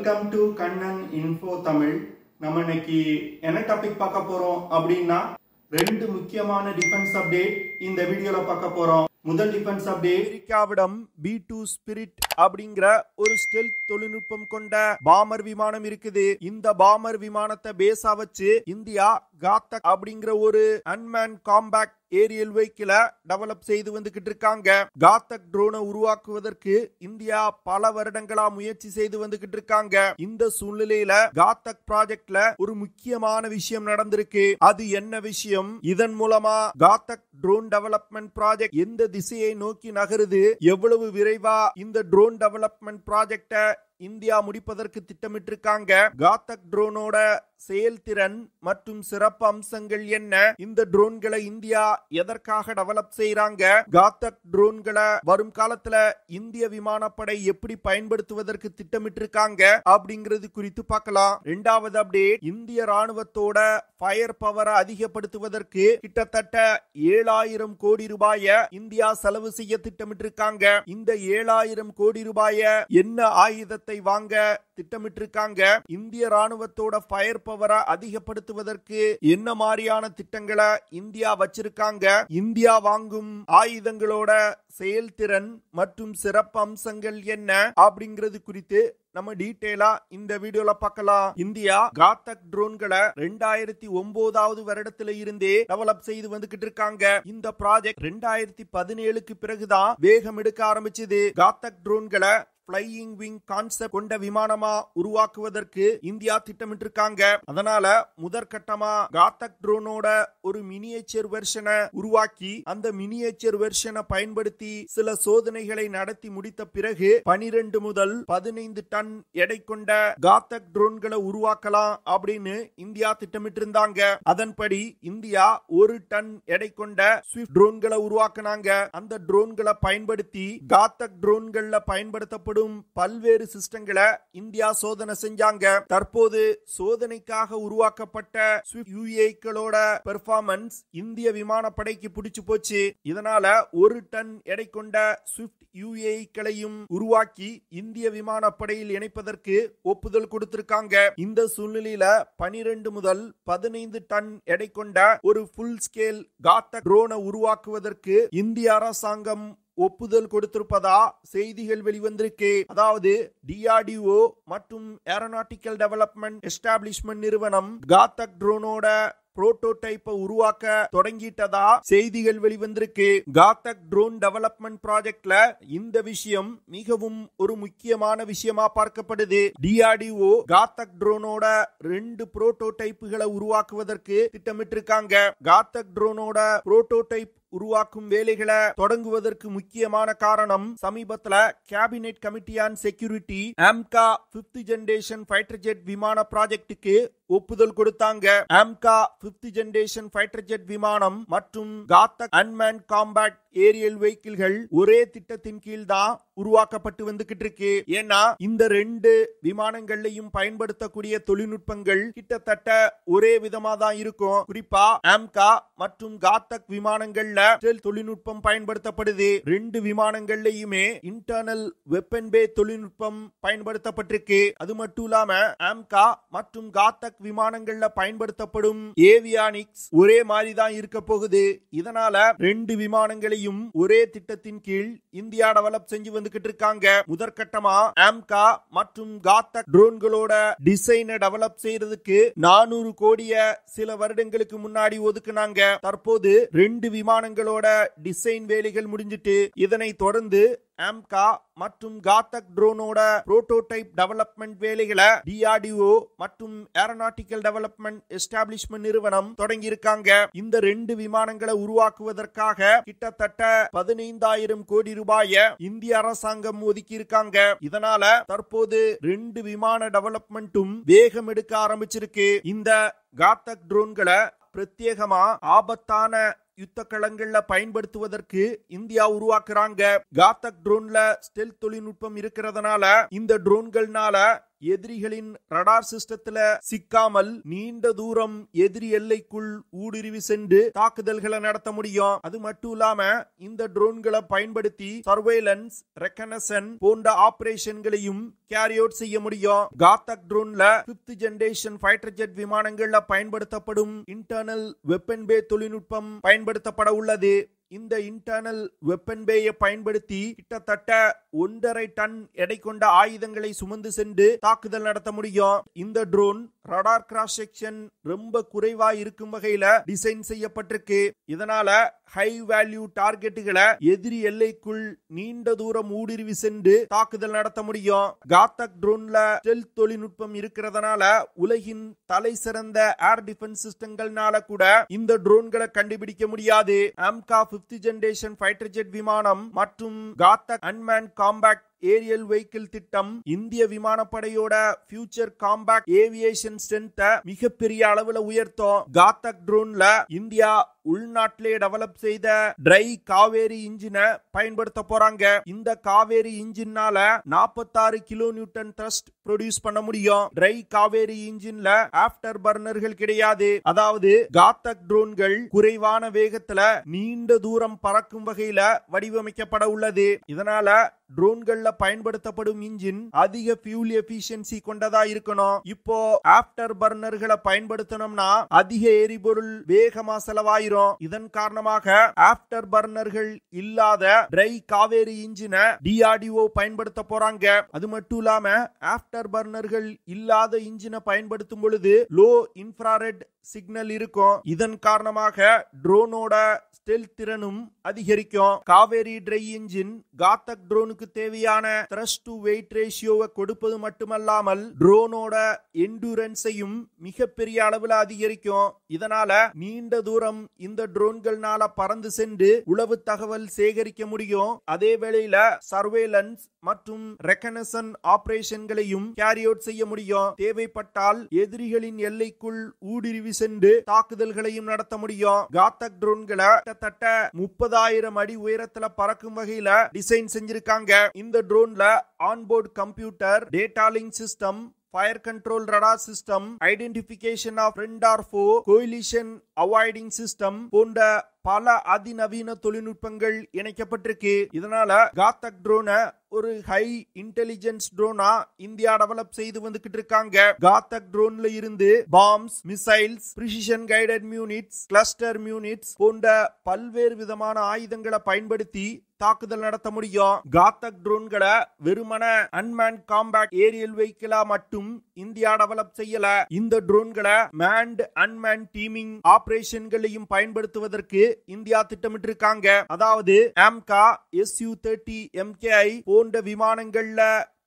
Welcome to Kannan info Tamil. நம்ம இன்னைக்கு என்ன டாபிக் பார்க்க போறோம் அப்படின்னா ரெண்டு முக்கியமான டிஃபென்ஸ் அப்டேட் இந்த வீடியோல பார்க்க போறோம். முதல் டிஃபென்ஸ் அப்டேட், அமெரிக்காவிடம் B2 ஸ்பிரிட் அப்படிங்கிற ஒரு ஸ்டெல்த் தொழில்நுட்பம் கொண்ட பாமர் விமானம் இருக்குது. இந்த பாமர் விமானத்தை பேஸா வச்சு இந்தியா காத்தக் அப்படிங்கிற ஒரு அன்மேன் காம்பேக்ட் ஏரியல் வெஹிக்கிள டெவலப் செய்து வந்துகிட்டு இருக்காங்க. காத்தக் ட்ரோனை உருவாக்குவதற்கு இந்தியா பல வருடங்களா முயற்சி செய்து வந்துகிட்டு இருக்காங்க. இந்த சூழ்நிலையில காத்தக் ப்ராஜெக்ட்ல ஒரு முக்கியமான விஷயம் நடந்திருக்கு. அது என்ன விஷயம்? இதன் மூலமா காத்தக் ட்ரோன் டெவலப்மெண்ட் ப்ராஜெக்ட் எந்த திசையை நோக்கி நகருது, எவ்வளவு விரைவா இந்த ட்ரோன் டெவலப்மெண்ட் ப்ராஜெக்ட இந்தியா முடிப்பதற்கு திட்டமிட்டிருக்காங்க, காத்தக் ட்ரோனோட செயல்திறன் மற்றும் சிறப்பு அம்சங்கள் என்ன, இந்த ட்ரோன்களை இந்தியா எதற்காக டெவலப் செய்யறாங்க, காத்தக் ட்ரோன்களை வரும் காலத்துல இந்திய விமானப்படை எப்படி பயன்படுத்துவதற்கு திட்டமிட்டிருக்காங்க அப்படிங்கிறது குறித்து பார்க்கலாம். இரண்டாவது அப்டேட், இந்திய ராணுவத்தோட ஃபயர் பவரை அதிகப்படுத்துவதற்கு கிட்டத்தட்ட 7000 கோடி ரூபாயை இந்தியா செலவு செய்ய திட்டமிட்டிருக்காங்க. இந்த 7000 கோடி ரூபாயை என்ன ஆயுதத்தை வாங்க திட்டமிட்டிருக்காங்க, இந்திய ராணுவத்தோட ஃபயர் பவரை அதிகப்படுத்துவதற்கு என்ன மாதிரியான திட்டங்களை இந்தியா வச்சிருக்காங்க, இந்தியா வாங்கும் ஆயுதங்களோட செயல்திறன் மற்றும் சிறப்பு அம்சங்கள் என்ன அப்படிங்கிறது குறித்து நம்ம டீடைலா இந்த வீடியோல பார்க்கலாம். இந்தியா காத்தக் ட்ரோன்களை 2009வது வருடத்துல இருந்தே டெவலப் செய்து வந்துகிட்டு இருக்காங்க. இந்த ப்ராஜெக்ட் 2017க்கு பிறகுதான் வேகம் எடுக்க ஆரம்பிச்சது. காத்தக் ட்ரோன்களை ஃப்ளையிங் விங் கான்செப்ட் கொண்ட விமானமா உருவாக்குவதற்கு இந்தியா திட்டமிட்டிருக்காங்க. அதனால முதற்கட்டமா காத்தக் ட்ரோனோட ஒரு மினியேச்சர் வெர்ஷனை உருவாக்கி அந்த மினியேச்சர் வெர்ஷனை பயன்படுத்தி சில சோதனைகளை நடத்தி முடித்த பிறகு 12 முதல் 15 டன் எடை கொண்ட காத்தக் ட்ரோன்களை உருவாக்கலாம் அப்படின்னு இந்தியா திட்டமிட்டிருந்தாங்க. அதன்படி இந்தியா 1 டன் எடை கொண்ட ஸ்விஃப்ட் ட்ரோன்களை உருவாக்குனாங்க. அந்த ட்ரோன்களை பயன்படுத்தி காத்தக் ட்ரோன்கள்ல பயன்படுத்தப்படும் பல்வேறு சிஸ்டங்களை இந்தியா சோதனை செஞ்சாங்க. தற்போது சோதனைக்காக உருவாக்கப்பட்ட ஸ்விஃப்ட் UAVகளோட பெர்ஃபார்மன்ஸ் இந்திய விமானப்படைக்கு பிடிச்சு போச்சு. இதனால 1 டன் எடை கொண்ட ஸ்விஃப்ட் UAVகளையும் உருவாக்கி இந்திய விமானப்படையில் இணைப்பதற்கு ஒப்புதல் கொடுத்திருக்காங்க. இந்த சூழ்நிலையில 12 முதல் 15 டன் எடை கொண்ட ஒரு ஃபுல் ஸ்கேல் காத்தக் ட்ரோனை உருவாக்குவதற்கு இந்திய அரசாங்கம் ஒப்புதல் கொடுத்திருப்பதா செய்திகள் வெளிவந்திருக்கு. அதாவது DRDO மற்றும் ஏரோநாட்டிக்கல் டெவலப்மெண்ட் எஸ்டாப்ளிஷ்மெண்ட் நிறுவனம் காத்தக் ட்ரோனோட புரோட்டோடைப்பை உருவாக்க தொடங்கிட்டதா செய்திகள் வெளிவந்திருக்கு. காத்தக் ட்ரோன் டெவலப்மெண்ட் ப்ராஜெக்ட்ல இந்த விஷயம் மிகவும் ஒரு முக்கியமான விஷயமா பார்க்கப்படுது. DRDO காத்தக் ட்ரோனோட 2 புரோட்டோடைப்புகளை உருவாக்குவதற்கு திட்டமிட்டிருக்காங்க. காத்தக் ட்ரோனோட புரோட்டோடைப் உருவாக்கும் வேலைகளை தொடங்குவதற்கு முக்கியமான காரணம், சமீபத்துல cabinet committee on security AMCA 5th generation fighter jet விமான ப்ராஜெக்டுக்கு ஒப்புதல் கொடுத்தாங்க. AMCA 5th generation fighter jet விமானம் மற்றும் காத்தக் அன்மேன் காம்பேக்ட் ஏரியல் வெஹிக்கிள்கள் ஒரே திட்டத்தின் கீழ் தான் உருவாக்கப்பட்டு வந்துகிட்டு இருக்கு. ஏன்னா இந்த 2 விமானங்கள்லையும் பயன்படுத்தக்கூடிய தொழில்நுட்பங்கள் கிட்டத்தட்ட ஒரே விதமா தான் இருக்கும். குறிப்பா AMCA மற்றும் காத்தக் விமானங்கள்ல தொழில்நுட்பம் பயன்படுத்தப்படுது. 2 விமானங்கள்லயுமே இன்டர்னல் வெப்பன் பே தொழில்நுட்பம் பயன்படுத்தப்பட்டிருக்கு. அது மட்டும் இல்லாம AMCA மற்றும் காத்தக் விமானங்கள்ல பயன்படுத்தப்படும் ஏவியானிக்ஸ் ஒரே மாதிரி தான் இருக்க போகுது. இதனால 2 விமானங்களையும் ஒரே திட்டத்தின் கீழ் இந்தியா டெவலப் செஞ்சு வந்துகிட்டு இருக்காங்க. முதற்கட்டமா AMCA மற்றும் காத்தக் ட்ரோன்களோட டிசைனை டெவலப் செய்யறதுக்கு 400 கோடிய சில வருடங்களுக்கு முன்னாடி ஒதுக்குனாங்க. தற்போது 2 விமானங்களோட டிசைன் வேலைகள் முடிஞ்சிட்டு இதனை தொடர்ந்து AMCA மற்றும் காத்தக் ட்ரோனோட புரோட்டோடைப் டெவலப்மெண்ட் வேலைகளை DRDO மற்றும் ஏரோநாட்டிக்கல் டெவலப்மெண்ட் எஸ்டாப்ளிஷ்மெண்ட் நிறுவனம் தொடங்கி இருக்காங்க. இந்த 2 விமானங்களை உருவாக்குவதற்காக கிட்டத்தட்ட 15,000 கோடி ரூபாயை இந்திய அரசாங்கம் ஒதுக்கி இருக்காங்க. இதனால தற்போது 2 விமான டெவலப்மெண்ட்டும் வேகம் எடுக்க ஆரம்பிச்சிருக்கு. இந்த காத்தக் ட்ரோன்களை பிரத்யேகமா ஆபத்தான யுத்த களங்கள்ல பயன்படுத்துவதற்கு இந்தியா உருவாக்குறாங்க. காத்தக் ட்ரோன்ல ஸ்டெல்த் தொழில்நுட்பம் இருக்கிறதுனால இந்த ட்ரோன்கள்னால எதிரிகளின் ரடார் சிஸ்டத்துல சிக்காமல் நீண்ட தூரம் எதிரி எல்லைக்குள் ஊடுருவி சென்று தாக்குதல்களை நடத்த முடியும். அது மட்டும் இல்லாம இந்த ட்ரோன்களை பயன்படுத்தி சர்வேலன்ஸ், ரெகனசன் போன்ற ஆபரேஷன்களையும் கேரி அவுட் செய்ய முடியும். காத்தக் ட்ரோன்ல 5th ஜெனரேஷன் ஃபைட்டர் ஜெட் விமானங்கள்ல பயன்படுத்தப்படும் இன்டர்னல் வெப்பன் பே தொழில்நுட்பம் பயன்படுத்தப்பட உள்ளது. இந்த இன்டர்னல் வெப்பன் பேயை பயன்படுத்தி கிட்டத்தட்ட 1.5 டன் எடை கொண்ட ஆயுதங்களை சுமந்து சென்று தாக்குதல் நடத்த முடியும். இந்த ட்ரோன் ரடார் கிராஸ் செக்ஷன் ரொம்ப குறைவா இருக்கும் வகையில டிசைன் செய்யப்பட்டிருக்கு. இதனால ஹை வேல்யூ டார்கெட்டுகளை எதிரி எல்லைக்குள் நீண்ட தூரம் ஊடுருவி சென்று தாக்குதல் நடத்த முடியும். காத்தக் ட்ரோன்ல ஸ்டெல்த் தொழில்நுட்பம் இருக்கிறதுனால உலகின் தலை சிறந்த ஏர் டிஃபென்ஸ் சிஸ்டங்கள்னால கூட இந்த ட்ரோன்களை கண்டுபிடிக்க முடியாது. AMCA 5th generation fighter jet விமானம் மற்றும் காத்தக் அன்மேன் காம்பேக்ட் ஏரியல் வெஹிக்கிள் திட்டம் இந்திய விமானப்படையோட ஃபியூச்சர் காம்பேக்ட் ஏவியேஷன் ஸ்ட்ரென்த்தை மிகப்பெரிய அளவுல உயர்த்தும். காத்தக் ட்ரோன்ல இந்தியா உள்நாட்டிலே டெவலப் செய்த ட்ரை காவேரி இன்ஜினை பயன்படுத்த போறாங்க. இந்த காவேரி இன்ஜினால 46 கிலோ நியூட்டன் த்ரஸ்ட் ப்ரொடியூஸ் பண்ண முடியும். ட்ரை காவேரி இன்ஜின்ல ஆஃப்டர் பர்னர்கள் கிடையாது. அதாவது காத்தக் ட்ரோன்கள் குறைவான வேகத்துல நீண்ட தூரம் பறக்கும் வகையில வடிவமைக்கப்பட உள்ளது. இதனால ட்ரோன்கள்ல பயன்படுத்தப்படும் இன்ஜின் அதிக ஃபியூல் எஃபிஷியன்சி கொண்டதா இருக்கணும். இப்போ ஆஃப்டர் பர்னர்களை பயன்படுத்தணும்னா அதிக எரிபொருள் வேகமா செலவாயிரும். இதன் காரணமாக ஆஃப்டர் பர்னர்கள் இல்லாத ட்ரை காவேரி இன்ஜினை DRDO பயன்படுத்த போறாங்க. அது மட்டும் இல்லாம ஆஃப்டர் பர்னர்கள் இல்லாத இன்ஜினை பயன்படுத்தும் பொழுது லோ இன்ஃப்ராரெட் சிக்னல் இருக்கும். இதன் காரணமாக ட்ரோனோட ஸ்டெல்த் திறனும் அதிகரிக்கும். காவேரி ட்ரை இன்ஜின் காத்தக் ட்ரோனுக்கு தேவையான த்ரஸ்ட் டு வெயிட் ரேஷியோவை கொடுப்பது மட்டுமல்லாமல் ட்ரோனோட எண்டூரன்ஸையும் மிகப்பெரிய அளவில் அதிகரிக்கும். இதனால நீண்ட தூரம் இந்த ட்ரோன்கள்னால பறந்து சென்று உளவு தகவல் சேகரிக்க முடியும். அதே வேளையில சர்வேலன்ஸ் மற்றும் ரெகனசன் ஆபரேஷன்களையும் கேரி அவுட் செய்ய முடியும். தேவைப்பட்டால் எதிரிகளின் எல்லைக்குள் ஊடுருவி சென்று தாக்குதல்களையும் நடத்த முடியும். காத்தக் ட்ரோன்களை கிட்டத்தட்ட 30,000 அடி உயரத்துல பறக்கும் வகையில டிசைன் செஞ்சிருக்காங்க. இந்த ட்ரோன்ல onboard computer, data link system, fire control radar system, identification of friend or foe, collision avoiding system போன்ற பல அதிநவீன தொழில்நுட்பங்கள் இணைக்கப்பட்டிருக்கு. இதனால காத்தக் ட்ரோனை ஒரு ஹை இன்டெலிஜென்ஸ் ட்ரோனா இந்தியா டெவலப் செய்து வந்துகிட்டு இருக்காங்க. காத்தக் ட்ரோன்ல இருந்து bombs, missiles, precision guided munitions, cluster munitions போன்ற பல்வேறு விதமான ஆயுதங்களை பயன்படுத்தி தாக்குதல் நடத்த முடியும். காத்தக் ட்ரோன்களை வெறுமன அன்மேன் காம்பேக்ட் ஏரியல் வெஹிக்கிளா மட்டும் இந்தியா டெவலப் செய்யல. இந்த ட்ரோன்களை மேன்ட் அன்மேன் டீமிங் ஆபரேஷன்களையும் பயன்படுத்துவதற்கு இந்தியா திட்டமிட்டு இருக்காங்க. அதாவது AMCA Su-30 MKI போன்ற விமானங்கள்ல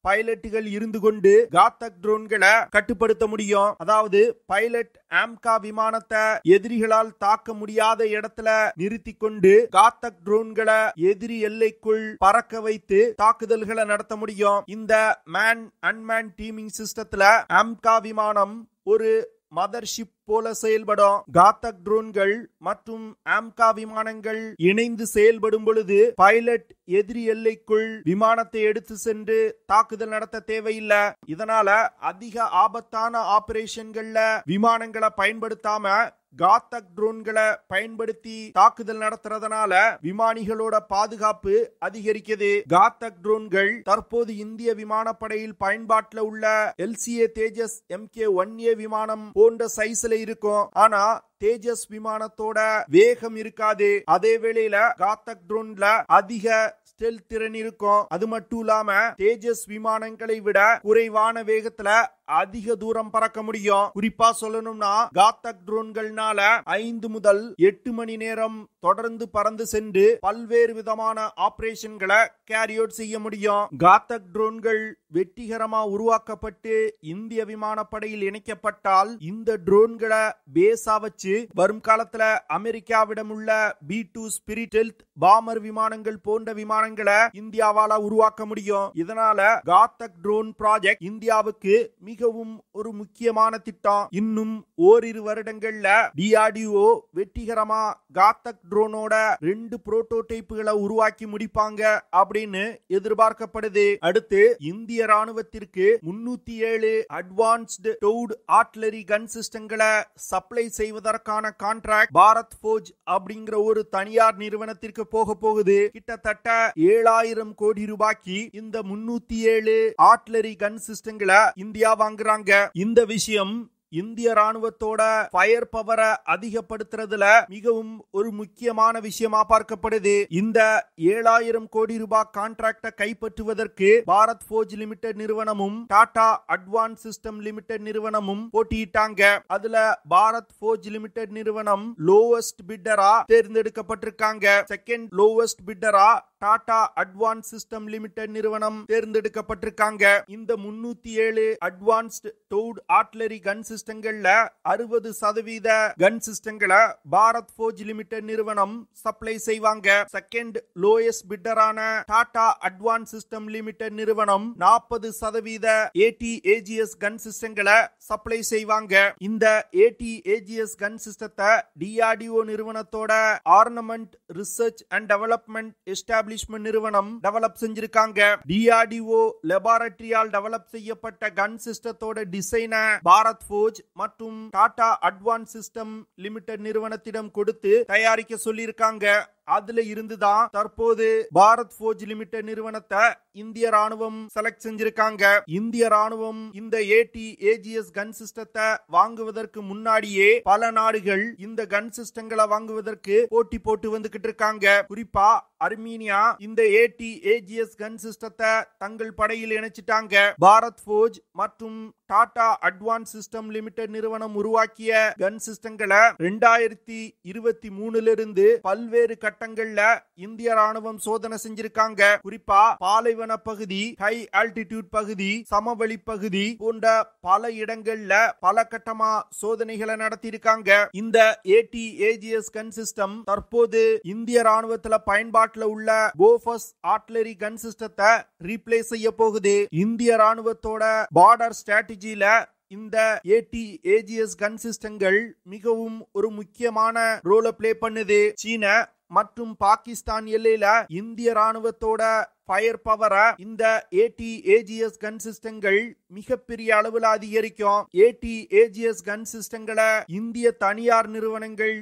பைலட்டுகள் இருந்து கொண்டு காத்தக் ட்ரோன்களை கட்டுப்படுத்த முடியும். அதாவது பைலட் AMCA விமானத்தை எதிரிகளால் தாக்க முடியாத இடத்துல நிறுத்தி கொண்டு காத்தக் ட்ரோன்களை எதிரி எல்லைக்குள் பறக்க வைத்து தாக்குதல்களை நடத்த முடியும். இந்த மேன் அன்மேன் டீமிங் சிஸ்டத்துல AMCA விமானம் ஒரு மதர்ஷிப் போல செயல்படும். காத்தக் ட்ரோன்கள் மற்றும் AMCA விமானங்கள் இணைந்து செயல்படும் பொழுது பைலட் எதிரி எல்லைக்குள் விமானத்தை எடுத்து சென்று தாக்குதல் நடத்த தேவையில்லை. இதனால அதிக ஆபத்தான ஆபரேஷன்கள்ல விமானங்களை பயன்படுத்தாம காத்தக் ட்ரோன்களை பயன்படுத்தி தாக்குதல் நடத்துறதுனால விமானிகளோட பாதுகாப்பு அதிகரிக்குது. காத்தக் ட்ரோன்கள் தற்போது இந்திய விமானப்படையில் பயன்பாட்டில் உள்ள LCA தேஜஸ் MK-1A விமானம் போன்ற சைஸ்ல இருக்கும். ஆனா தேஜஸ் விமானத்தோட வேகம் இருக்காது. அதே வேளையில காத்தக் ட்ரோன்ல அதிக ஸ்டெல்த் திறன் இருக்கும். அது மட்டும் இல்லாம தேஜஸ் விமானங்களை விட குறைவான வேகத்துல அதிக தூரம் பறக்க முடியும். குறிப்பா சொல்லணும்னா காத்தக் ட்ரோன்கள்னால 5 முதல் 8 மணி நேரம் தொடர்ந்து பறந்து சென்று பல்வேறு விதமான ஆபரேஷன்களை கேரி அவுட் செய்ய முடியும். காத்தக் ட்ரோன்கள் வெற்றிகரமா உருவாக்கப்பட்டு இந்திய விமானப்படையில் இணைக்கப்பட்டால் இந்த ட்ரோன்களை பேஸா வச்சு வரும் காலத்துல அமெரிக்காவிடம் உள்ள B-2 ஸ்பிரிட் ஹெல்த் பாமர் விமானங்கள் போன்ற விமானங்கள் டிசைன்களை இந்தியாவால உருவாக்க முடியும். இதனால காத்தக் ட்ரோன் ப்ராஜெக்ட் இந்தியாவுக்கு மிகவும் ஒரு முக்கியமான திட்டம். இன்னும் ஓரிரு வருடங்கள்ல DRDO வெற்றிகரமா காத்தக் ட்ரோனோட 2 புரோட்டோடைப்புகளை உருவாக்கி முடிப்பாங்க அப்படின்னு எதிர்பார்க்கப்படுது. அடுத்து இந்திய ராணுவத்திற்கு 307 அட்வான்ஸ்டு டவுட் ஆர்ட்டிலரி கன் சிஸ்டங்களை சப்ளை செய்வதற்கான கான்ட்ராக்ட் பாரத் ஃபோர்ஜ் அப்படிங்கிற ஒரு தனியார் நிறுவனத்திற்கு போக போகுது. கிட்டத்தட்ட 7000 கோடி ரூபாய்க்கு இந்த 307 ஆர்ட்டிலரி கன் சிஸ்டங்களை இந்தியா வாங்குறாங்க. இந்த விஷயம் இந்திய ராணுவத்தோட ஃபயர் பவரை அதிகப்படுத்துறதுல மிகவும் ஒரு முக்கியமான விஷயமா பார்க்கப்படுது. இந்த 7000 கோடி ரூபாய் கான்ட்ராக்டை கைப்பற்றுவதற்கு பாரத் ஃபோர்ஜ் லிமிடெட் நிறுவனமும் டாடா அட்வான்ஸ் சிஸ்டம் லிமிடெட் நிறுவனமும் போட்டியிட்டாங்க. அதுல பாரத் ஃபோர்ஜ் லிமிடெட் நிறுவனம் லோவஸ்ட் பிட்டரா தேர்ந்தெடுக்கப்பட்டிருக்காங்க. செகண்ட் லோவஸ்ட் பிட்டரா டாடா அட்வான்ஸ் சிஸ்டம் லிமிடெட் நிறுவனம் தேர்ந்தெடுக்கப்பட்டிருக்காங்க. இந்த 307 அட்வான்ஸ்டு டவுட் ஆர்ட்டிலரி கன் சிஸ்டங்கள்ல 60% கன் சிஸ்டங்களை பாரத் ஃபோர்ஜ் லிமிடெட் நிறுவனம் சப்ளை செய்வாங்க. செகண்ட் லோயஸ்ட் பிட்டரான டாடா அட்வான்ஸ் சிஸ்டம் லிமிடெட் நிறுவனம் 40% AT-AGS கன் சிஸ்டங்களை சப்ளை செய்வாங்க. இந்த AT-AGS கன் சிஸ்டத்தை DRDO நிறுவனத்தோட ornament research and development establishment நிறுவனம் டெவலப் செஞ்சிருக்காங்க. DRDO லேபரட்டரியால் டெவலப் செய்யப்பட்ட கன் சிஸ்டத்தோட டிசைனை பாரத் ஃபோர்ஜ் மற்றும் டாடா அட்வான்ஸ் சிஸ்டம் லிமிடெட் நிறுவனத்திடம் கொடுத்து தயாரிக்க சொல்லியிருக்காங்க. அதுல இருந்துதான் தற்போது பாரத் ஃபோர்ஜ் லிமிடெட் நிறுவனத்தை இந்திய ராணுவம் செலக்ட் செஞ்சிருக்காங்க. இந்திய ராணுவம் இந்த AT-AGS கன் சிஸ்டத்தை வாங்குவதற்கு முன்னாடியே பல நாடுகள் இந்த கன் சிஸ்டங்களை வாங்குவதற்கு போட்டி போட்டு வந்துகிட்டு இருக்காங்க. குறிப்பா அர்மீனியா இந்த AT-AGS கன் சிஸ்டத்தை தங்கள் படையில் இணைச்சிட்டாங்க. பாரத் ஃபோர்ஜ் மற்றும் டாடா அட்வான்ஸ் சிஸ்டம் லிமிடெட் நிறுவனம் உருவாக்கிய கன் சிஸ்டங்களை 2023 இருந்து பல்வேறு கட்டங்கள்ல இந்திய ராணுவம் சோதனை செஞ்சிருக்காங்க. குறிப்பா பாலைவன பகுதி, ஹை ஆல்டிடியூட் பகுதி, சமவெளி பகுதி போன்ற பல இடங்கள்ல பல கட்டமா சோதனைகளை நடத்தியிருக்காங்க. இந்த AT-AGS கன் சிஸ்டம் தற்போது இந்திய ராணுவத்துல பயன்பாட்டுல உள்ள போஃபர்ஸ் ஆர்ட்டிலரி கன் சிஸ்டத்தை ரீப்ளேஸ் செய்ய போகுது. இந்திய ராணுவத்தோட பார்டர் ஸ்ட்ராட்டஜில இந்த AT-AGS கன் சிஸ்டங்கள் மிகவும் ஒரு முக்கியமான ரோலை பிளே பண்ணுது. சீன மற்றும் பாகிஸ்தான் எல்லையில இந்திய ராணுவத்தோட ஃபயர் பவரை இந்த AT-AGS கன் சிஸ்டங்கள் மிகப்பெரிய அளவில் அதிகரிக்கும். AT-AGS கன் சிஸ்டங்களை இந்திய தனியார் நிறுவனங்கள்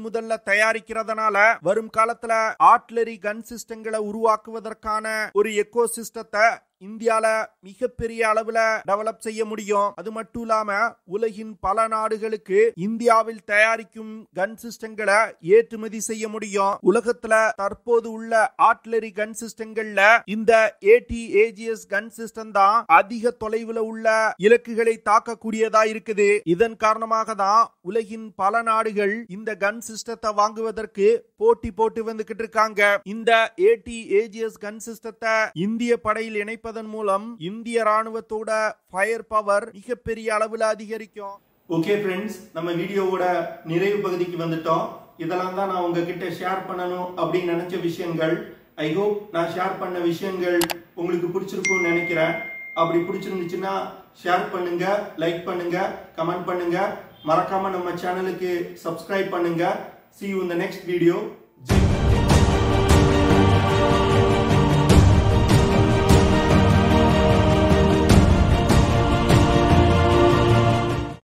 முதல்ல தயாரிக்கிறதுனால வரும் காலத்துல ஆர்ட்டிலரி கன் சிஸ்டங்களை உருவாக்குவதற்கான ஒரு எக்கோ சிஸ்டத்தை இந்தியால மிகப்பெரிய அளவுல டெவலப் செய்ய முடியும். அது மட்டும் இல்லாம உலகின் பல நாடுகளுக்கு இந்தியாவில் தயாரிக்கும் கன் சிஸ்டங்களை ஏற்றுமதி செய்ய முடியும். உலகத்துல தற்போது உள்ள ஆர்ட்டிலரி கன் சிஸ்டங்கள்ல இந்த AT-AGS கன் சிஸ்டம் தான் அதிக தொலைவில் உள்ள இலக்குகளை தாக்கக்கூடியதா இருக்குது. இதன் காரணமாக தான் உலகின் பல நாடுகள் இந்த கன் சிஸ்டத்தை வாங்குவதற்கு போட்டி போட்டு வந்துகிட்டு இருக்காங்க. இந்த AT-AGS கன் சிஸ்டத்தை இந்திய படையில் இணைப்பதன் மூலம் இந்திய ராணுவத்தோட ஃபயர் பவர் மிகப்பெரிய அளவில் அதிகரிக்கும். ஓகே ஃப்ரெண்ட்ஸ், நம்ம வீடியோவோட நிறைவு பகுதிக்கு வந்துட்டோம். இதெல்லாம் தான் நான் உங்ககிட்ட ஷேர் பண்ணணும் அப்படின்னு நினைச்ச விஷயங்கள். ஐ ஹோப் நான் ஷேர் பண்ண விஷயங்கள் உங்களுக்கு பிடிச்சிருக்கும்னு நினைக்கிறேன். அப்படி பிடிச்சிருந்துச்சுன்னா ஷேர் பண்ணுங்க, லைக் பண்ணுங்க, கமெண்ட் பண்ணுங்க. மறக்காம நம்ம சேனலுக்கு சப்ஸ்கிரைப் பண்ணுங்க. See you in the next video.